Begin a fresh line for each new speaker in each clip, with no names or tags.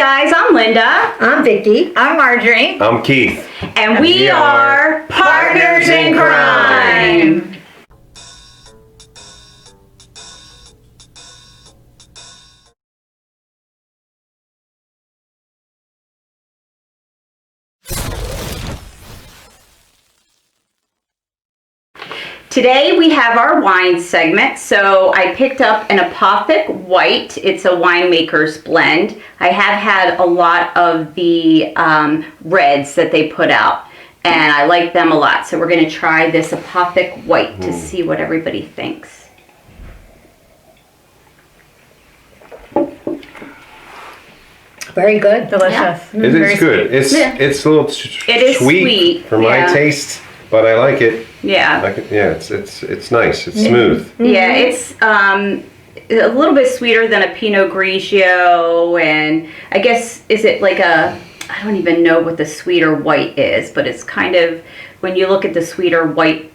guys, I'm Linda.
I'm Vicky.
I'm Marjorie.
I'm Keith.
And we are Partners in Crime. Today we have our wine segment, so I picked up an Apothic White. It's a winemaker's blend. I have had a lot of the reds that they put out, and I like them a lot. So we're going to try this Apothic White to see what everybody thinks.
Very good.
Delicious.
It is good. It's a little sweet for my taste, but I like it.
Yeah.
It's nice. It's smooth.
Mm-hmm. Yeah, it's a little bit sweeter than a Pinot Grigio, and I guess is it like I don't even know what the sweeter white is, but it's kind of, when you look at the sweeter white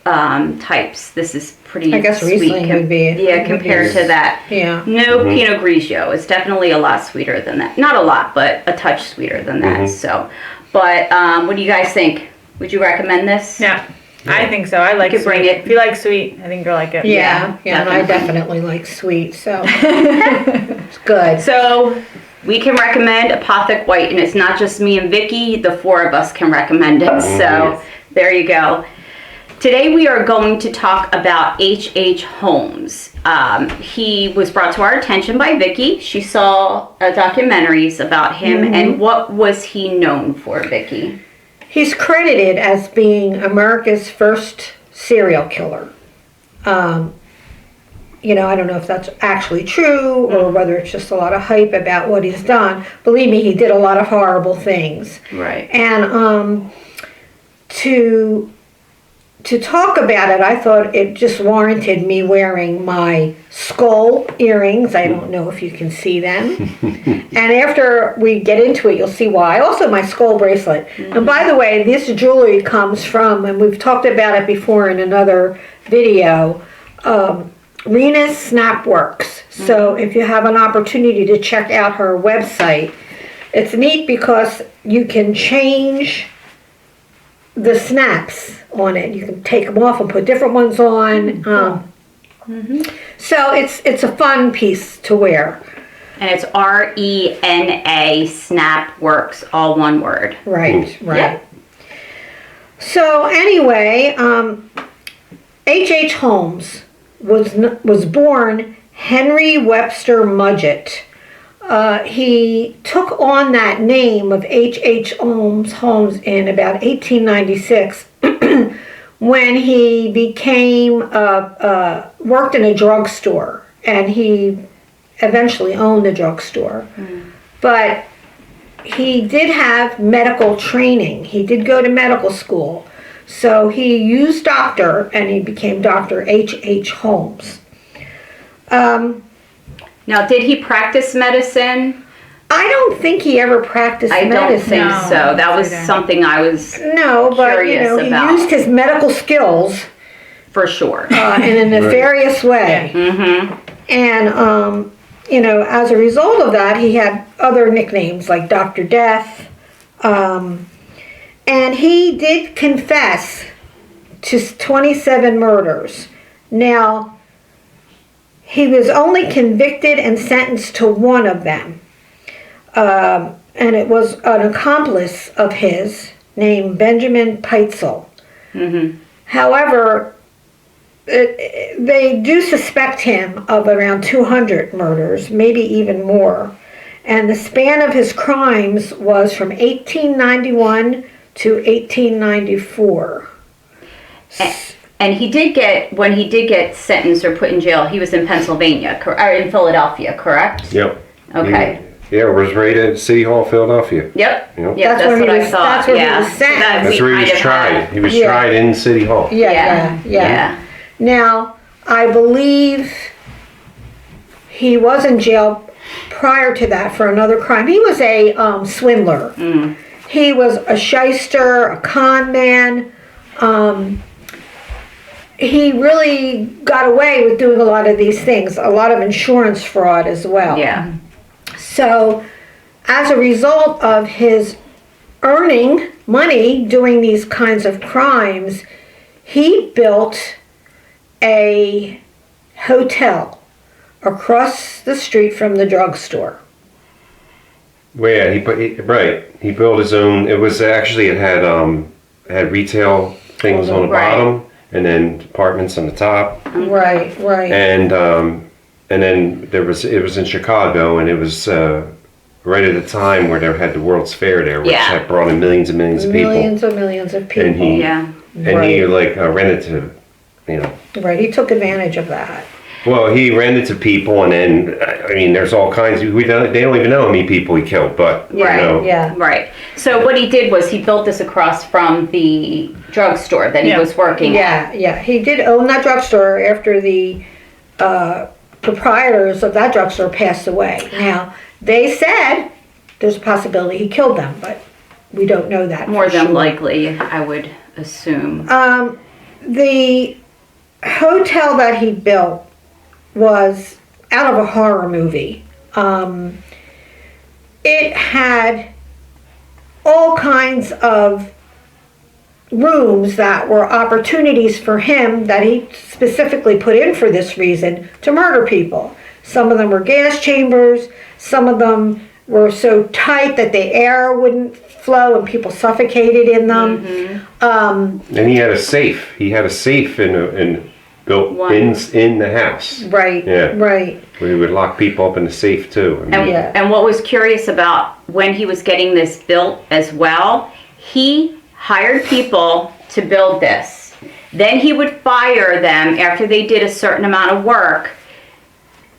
types, this is pretty
I guess
sweet.
Riesling would be.
Compared to that.
Yeah.
No, Pinot Grigio. It's definitely a lot sweeter than that. Not a lot, but a touch sweeter than that. So, but what do you guys think? Would you recommend this?
Yeah, I think so. I like
You could
sweet.
bring it.
If you like sweet, I think you'll like it.
Yeah, and I definitely like sweet, so it's good.
So we can recommend Apothic White, and it's not just me and Vicky. The four of us can recommend it. So there you go. Today we are going to talk about H.H. Holmes. He was brought to our attention by Vicky. She saw documentaries about him, and what was he known for, Vicky?
He's credited as being America's first serial killer. I don't know if that's actually true or whether it's just a lot of hype about what he's done. Believe me, he did a lot of horrible things.
Right.
And to talk about it, I thought it just warranted me wearing my skull earrings. I don't know if you can see them. And after we get into it, you'll see why. Also, my skull bracelet. And by the way, this jewelry comes from, and we've talked about it before in another video, Rena's Snapworks. So if you have an opportunity to check out her website, it's neat because you can change the snaps on it. You can take them off and put different ones on. So it's a fun piece to wear.
And it's RENA Snapworks, all one word.
Right.
Yep.
So anyway, H.H. Holmes was born Henry Webster Mudgett. He took on that name of H.H. Holmes in about 1896 when he worked in a drugstore, and he eventually owned the drugstore. But he did have medical training. He did go to medical school. So he used doctor, and he became Dr. H.H. Holmes.
Now, did he practice medicine?
I don't think he ever practiced medicine.
I don't think so. That was something I was curious about.
He used his medical skills
for sure
in a nefarious way. And as a result of that, he had other nicknames like Dr. Death. And he did confess to 27 murders. Now, he was only convicted and sentenced to one of them. And it was an accomplice of his named Benjamin Peitzel. However, they do suspect him of around 200 murders, maybe even more. And the span of his crimes was from 1891 to 1894.
And when he did get sentenced or put in jail, he was in Pennsylvania, or in Philadelphia, correct?
Yep.
Okay.
It was right at City Hall, Philadelphia.
Yep.
Yep.
That's what I thought.
That's where he was sentenced.
That's where he was tried. He was tried in City Hall.
Yeah. Now, I believe he was in jail prior to that for another crime. He was a swindler. He was a shyster, a con man. He really got away with doing a lot of these things, a lot of insurance fraud as well.
Yeah.
So as a result of his earning money doing these kinds of crimes, he built a hotel across the street from the drugstore.
Well, yeah, he built his own. It was actually, it had retail things on the bottom, and then apartments on the top.
Right.
And then it was in Chicago, and it was right at the time where they had the World's Fair there, which had brought in millions and millions of people.
Millions of people.
And he rented to,
Right, he took advantage of that.
Well, he rented to people, and then there's all kinds. They don't even know how many people he killed, but
Right. So what he did was he built this across from the drugstore that he was working at.
Yeah. He did own that drugstore after the proprietors of that drugstore passed away. Now, they said there's a possibility he killed them, but we don't know that.
More than likely, I would assume.
The hotel that he built was out of a horror movie. It had all kinds of rooms that were opportunities for him that he specifically put in for this reason to murder people. Some of them were gas chambers, some of them were so tight that the air wouldn't flow and people suffocated in them.
And he had a safe. He had a safe built in the house.
Right.
Where he would lock people up in the safe too.
And what was curious about when he was getting this built as well, he hired people to build this. Then he would fire them after they did a certain amount of work.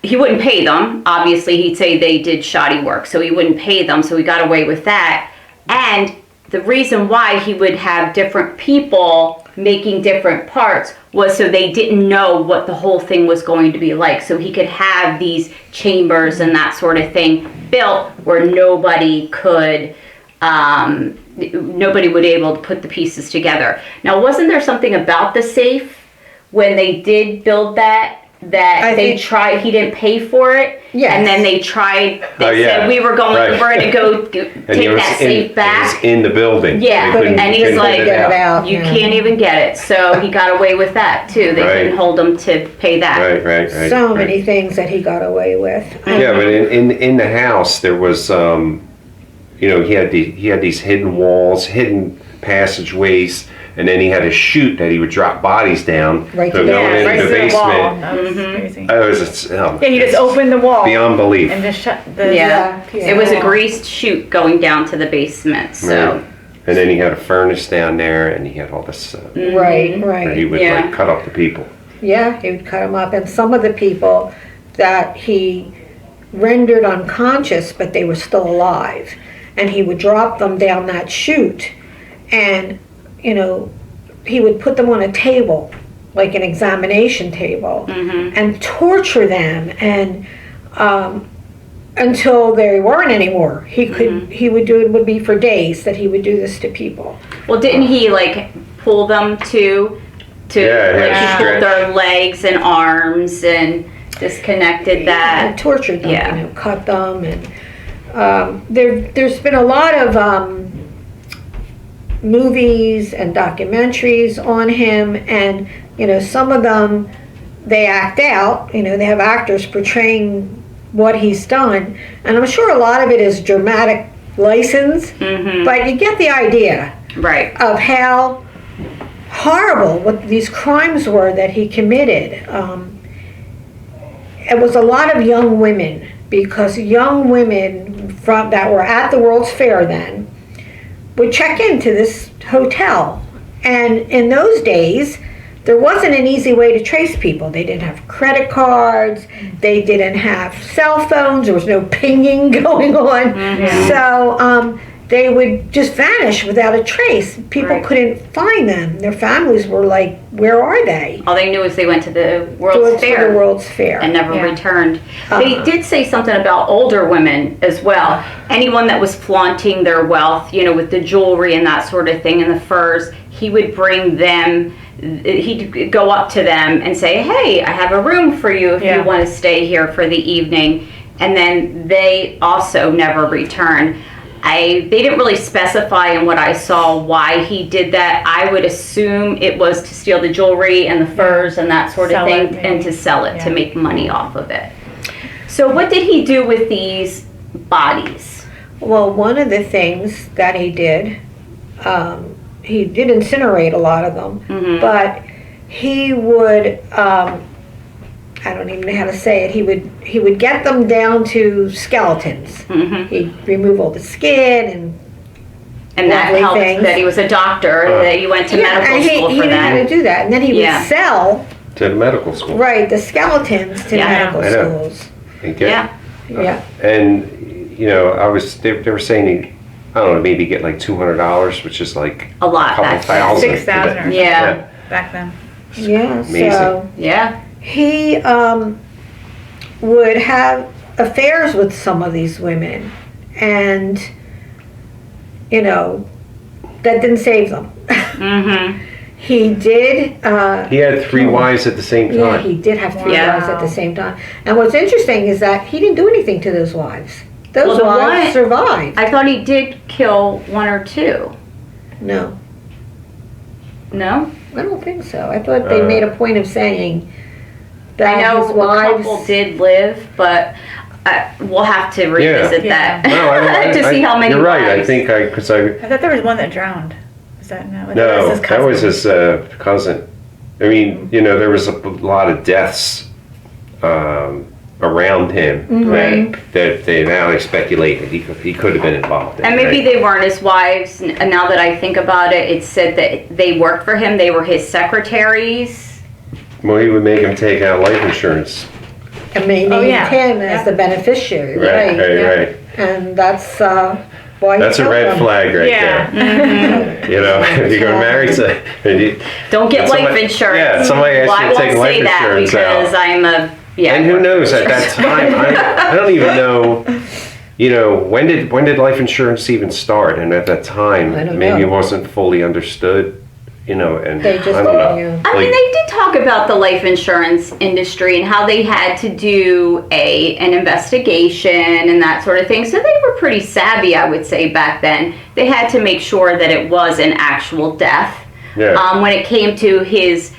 He wouldn't pay them. Obviously, he'd say they did shoddy work, so he wouldn't pay them, so he got away with that. And the reason why he would have different people making different parts was so they didn't know what the whole thing was going to be like. So he could have these chambers and that sort of thing built where nobody would be able to put the pieces together. Now, wasn't there something about the safe when they did build that tried, he didn't pay for it?
Yes.
And then they said we're going to go take that safe back.
It was in the building.
Yeah, and he's like, you can't even get it. So he got away with that too. They couldn't hold him to pay that.
Right.
So many things that he got away with.
Yeah, but in the house there was, he had these hidden walls, hidden passageways. And then he had a chute that he would drop bodies down.
Right
so going into the basement.
That was crazy.
He
just opened the wall.
Beyond belief.
And just shut the
It was a greased chute going down to the basement. So.
Right. And then he had a furnace down there, and he had all this.
Right.
Where he would cut up the people.
Yeah, he would cut them up. And some of the people that he rendered unconscious, but they were still alive. And he would drop them down that chute. And he would put them on a table, like an examination table, and torture them, and until there weren't any more. He would do it. Would be for days that he would do this to people.
Well, didn't he pull them to he pulled their legs and arms and disconnected that,
and tortured them, cut them, and there's been a lot of movies and documentaries on him, and some of them they act out, they have actors portraying what he's done, and I'm sure a lot of it is dramatic license, but you get the idea of how horrible what these crimes were that he committed. It was a lot of young women, because young women that were at the World's Fair then would check into this hotel. And in those days, there wasn't an easy way to trace people. They didn't have credit cards. They didn't have cell phones. There was no pinging going on. So they would just vanish without a trace. People couldn't find them. Their families were like, where are they?
All they knew is they went to the World's Fair. And never returned. They did say something about older women as well. Anyone that was flaunting their wealth, with the jewelry and that sort of thing and the furs, he would bring them, he'd go up to them and say, hey, I have a room for you if you want to stay here for the evening. and then they also never returned. They didn't really specify in what I saw why he did that. I would assume it was to steal the jewelry and the furs and that sort of
Sell
thing,
it, maybe.
and to sell it, to
Yeah.
make money off of it. So what did he do with these bodies?
Well, one of the things that he did incinerate a lot of them,
Mhm.
but he would, I don't even know how to say it, he would get them down to skeletons.
Mhm.
He'd remove all the skin
And that
Lovely
helped
things.
that he was a doctor, that you went to medical
and
school
he
for
knew how to
that.
do that. And then he
Yeah.
would sell,
To the medical school.
right, the skeletons to
Yeah.
medical
I know.
schools.
And get-
Yeah.
Yeah.
And they were saying he, I don't know, maybe get like $200, which is like
A lot
couple
back then.
thousand.
6,000 or something
Yeah.
back then.
Yeah,
Amazing.
so
Yeah.
he would have affairs with some of these women, and that didn't save them.
Mm-hmm.
He did.
He had 3 wives at the same
Yeah,
time.
he did have 3
Yeah.
wives at the same time. And what's interesting is that he didn't do anything to those wives. Those
Well, the
wives
one-
survived.
I thought he did kill 1 or 2.
No,
No?
I don't think so. I thought they
Uh,
made a point of saying that
I know
his
a
wives.
couple did live, but we'll have to revisit
Yeah.
that
No,
to see how many
You're right.
wives.
I think because I
I thought there was one that drowned. Is that no?
no,
his
that was
cousin.
his cousin. I mean, there was a lot of deaths around him that they speculate that he could have been involved in.
And maybe
right?
they weren't his wives. And now that I think about it, it said that they worked for him. They were his secretaries.
Well, he would make him take out life insurance.
And they
Oh,
named
yeah.
him
Yeah.
as the beneficiary,
Right, right.
And that's why he
That's a
killed
red
him.
flag right
Yeah.
there. If you're going to marry
Don't get
And
life
somebody-
insurance.
yeah, somebody asked
well,
you
I
to
won't
take life
say that
insurance
because
out.
I'm a
and who knows at that time? I don't even know. When did life insurance even start? And at that time,
I don't
maybe
know.
it wasn't fully understood. And
They just
I don't know.
yeah.
I mean, they did talk about the life insurance industry and how they had to do an investigation and that sort of thing. So they were pretty savvy, I would say, back then. They had to make sure that it was an actual death.
Yeah.
When it came to his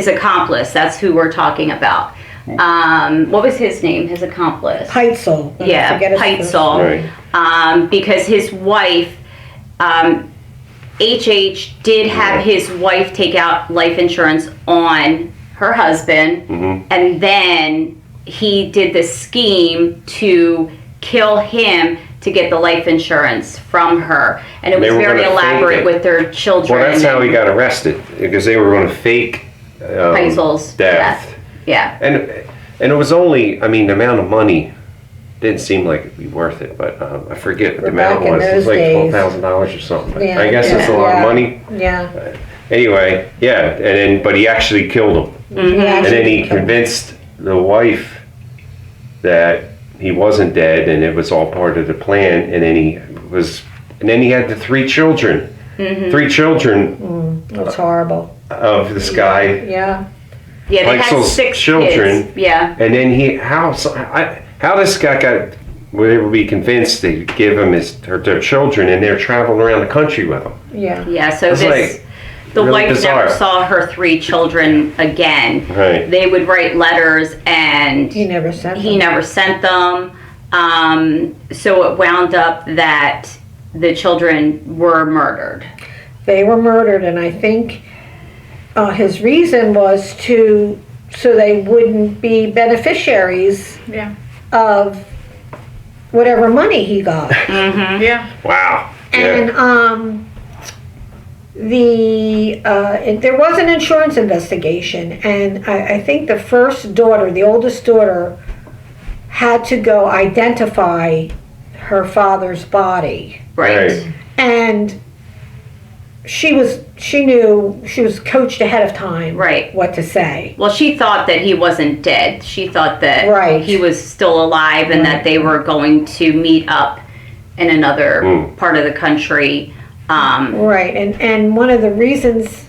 accomplice, that's who we're talking about. What was his name? His accomplice?
Heitzel. I
Yeah,
forget his first
Heitzel.
Right.
Because his wife, HH did have his wife take out life insurance on her husband, and then he did this scheme to kill him to get the life insurance from her. And it
They
was
were
very
gonna fake
elaborate
it.
with their children.
Well, that's how he got arrested because they were going to fake
Heisel's death. Yeah.
And it was only, I mean, the amount of money didn't seem like it'd be worth it, but I forget what the
We're back
amount
in
was. It was
those
like
days.
$12,000 or something. But
Yeah,
I guess it's a lot of money.
Yeah.
Anyway, yeah, but he actually killed him. And then he convinced the wife that he wasn't dead and it was all part of the plan. And then he had the 3 children. 3 children
That's horrible.
of this guy.
Yeah.
Yeah, they had
Heisel's
6
children.
kids. Yeah.
And then how this guy got, would able to be convinced to give him their children and they're traveling around the country with him.
Yeah.
Yeah, so
It's
the
really
wife
bizarre.
never saw her 3 children again.
Right.
They would write letters and
He never sent
he
them.
never sent them. So it wound up that the children were murdered.
They were murdered, and I think his reason was so they wouldn't be beneficiaries
Yeah.
of whatever money he got.
Yeah.
Wow.
And there was an insurance investigation, and I think the first daughter, the oldest daughter, had to go identify her father's body,
Right.
and she knew, she was coached ahead of time
Right.
what to say.
Well, she thought that he wasn't dead. She thought that
Right.
he was still alive and that they were going to meet up in another part of the country.
Right, and one of the reasons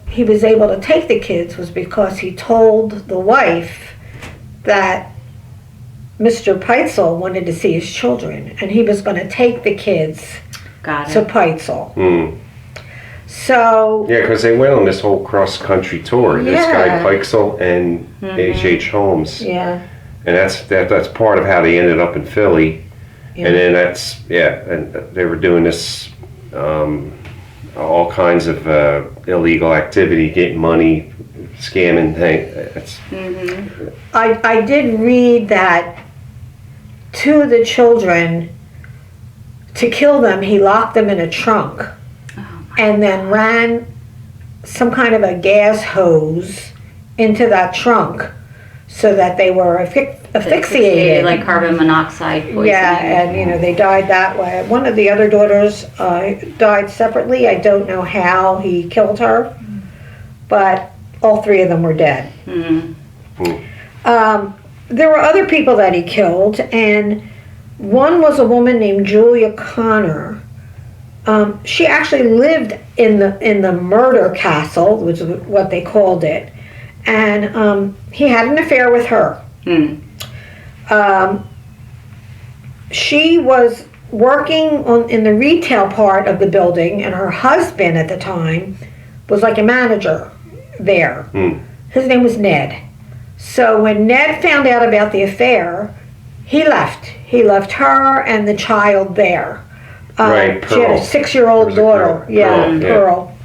he was able to take the kids was because he told the wife that Mr. Peitzel wanted to see his children, and he was going to take the kids
Got
to
it.
Peitzel.
Mm.
So,
Yeah, because they went on this whole cross-country tour. This guy
Yeah.
Pikesell and H.H. Holmes.
yeah.
And that's part of how they ended up in Philly.
Yeah.
And then and they were doing this, all kinds of illegal activity, getting money, scamming. It's,
I did read that two of the children, to kill them, he locked them in a trunk and then ran some kind of a gas hose into that trunk so that they were asphyxiated.
Like carbon monoxide poisoning.
Yeah, and they died that way. One of the other daughters died separately. I don't know how he killed her, but all three of them were dead. There were other people that he killed, and one was a woman named Julia Connor. She actually lived in the murder castle, which is what they called it, and he had an affair with her. She was working in the retail part of the building, and her husband at the time was like a manager there. His name was Ned. So when Ned found out about the affair, he left. He left her and the child there.
Right,
She had a
Pearl.
6-year-old
It was a
daughter.
girl.
Yeah,
Pearl,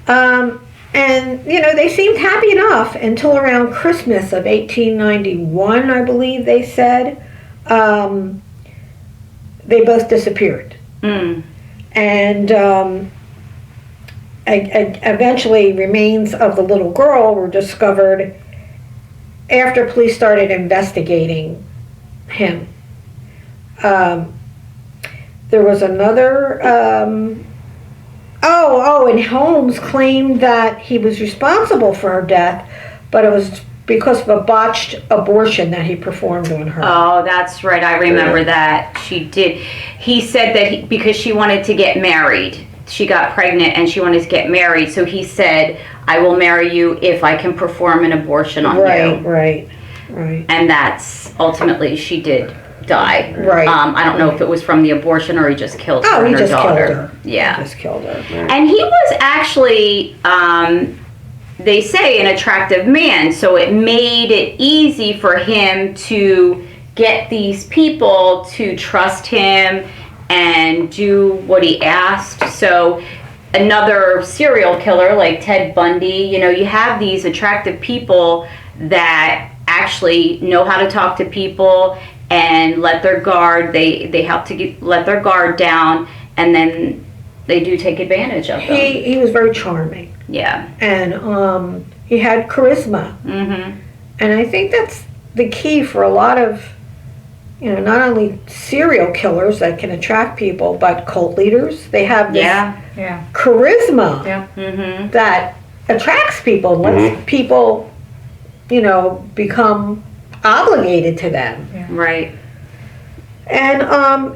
Pearl. And, they seemed happy enough until around Christmas of 1891, I believe they said. They both disappeared. And eventually remains of the little girl were discovered after police started investigating him. There was another, and Holmes claimed that he was responsible for her death, but it was because of a botched abortion that he performed on her.
Oh, that's right. I remember that. She did. He said that because she wanted to get married. She got pregnant and she wanted to get married. So he said, I will marry you if I can perform an abortion on you.
Right.
And that's ultimately she did die.
Right.
I don't know if it was from the abortion or he just killed her
Oh,
and
he
her
just
daughter.
killed her.
Yeah.
He just killed her.
And he was actually, they say, an attractive man. So it made it easy for him to get these people to trust him and do what he asked. So another serial killer like Ted Bundy, you have these attractive people that actually know how to talk to people and let their guard, they have to let their guard down, and then they do take advantage of them.
He was very charming.
Yeah.
And he had charisma. And I think that's the key for a lot of, not only serial killers that can attract people, but cult leaders. They have this charisma that attracts people, lets people, become obligated to them.
Right.
And,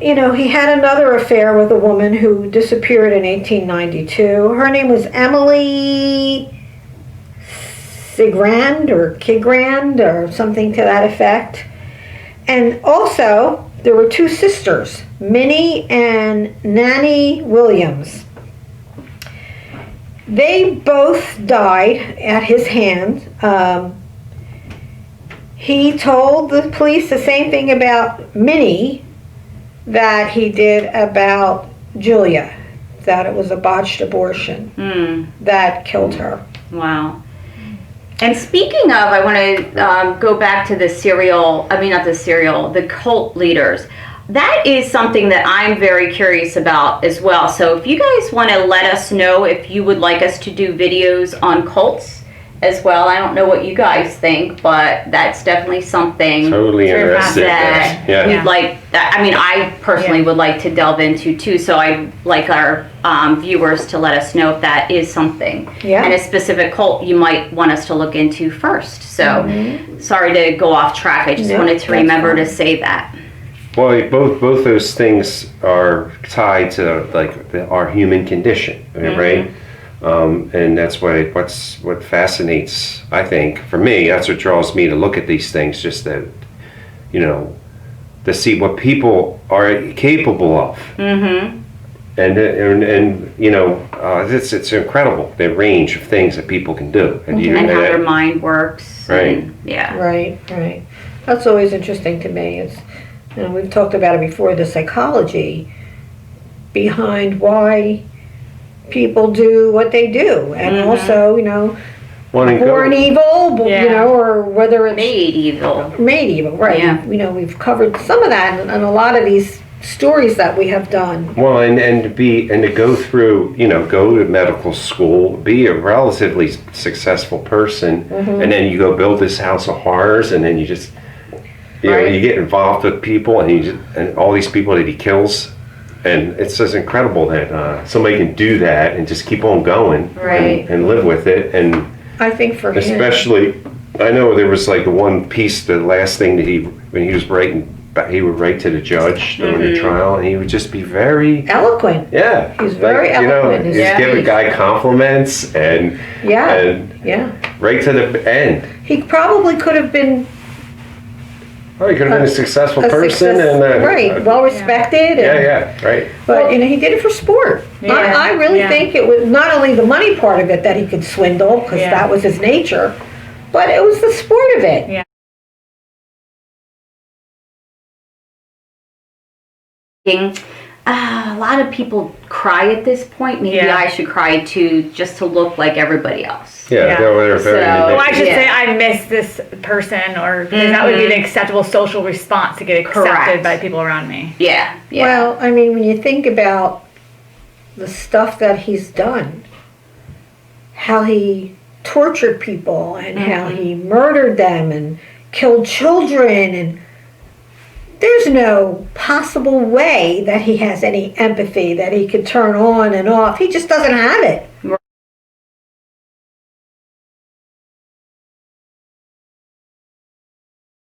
he had another affair with a woman who disappeared in 1892. Her name was Emily Sigrand or Kigrand or something to that effect. And also, there were two sisters, Minnie and Nanny Williams. They both died at his hands. He told the police the same thing about Minnie that he did about Julia, that it was a botched abortion that killed her.
Wow. And speaking of, I want to go back to the cult leaders. That is something that I'm very curious about as well. So if you guys want to let us know if you would like us to do videos on cults as well. I don't know what you guys think, but that's definitely something
Totally interested.
that we'd like. I personally would like to delve into too. So I'd like our viewers to let us know if that is something and a specific cult you might want us to look into first. So sorry to go off track. I just wanted to remember to say that.
Well, both those things are tied to our human condition, right? And that's what fascinates, I think, for me, that's what draws me to look at these things, just that you know, to see what people are capable of.
Mm-hmm.
And you know, it's incredible, the range of things that people can do. And,
And how their mind works.
Right.
And, yeah.
Right, right. That's always interesting to me. It's, you know, we've talked about it before, the psychology behind why people do what they do. And also, you know, born evil, you know, or whether it's
made evil.
Made evil, right.
Yeah.
You know, we've covered some of that in a lot of these stories that we have done.
Well, and to go through, you know, go to medical school, be a relatively successful person, and then you go build this house of horrors, and then you just, you know, you get involved with people, and all these people that he kills, and it's just incredible that somebody can do that and just keep on going,
Right.
and live with it, and
I think for him,
especially, I know there was like the one piece, the last thing that when he was writing. But he would write to the judge during the trial, and he would just be very
eloquent.
Yeah,
He's very eloquent.
You know, he's giving a guy compliments and right to the end.
He probably could have been
Oh, he could have been a successful person
right, well respected.
Right.
But you know, he did it for sport. I really think it was not only the money part of it that he could swindle, because that was his nature, but it was the sport of it.
Yeah.
A lot of people cry at this point. Maybe I should cry too, just to look like everybody else.
They're very
Well, I should say I miss this person, or because that would be an acceptable social response to get accepted by people around me.
Yeah.
Well, I mean, when you think about the stuff that he's done, how he tortured people and how he murdered them and killed children, and there's no possible way that he has any empathy, that he could turn on and off. He just doesn't have it.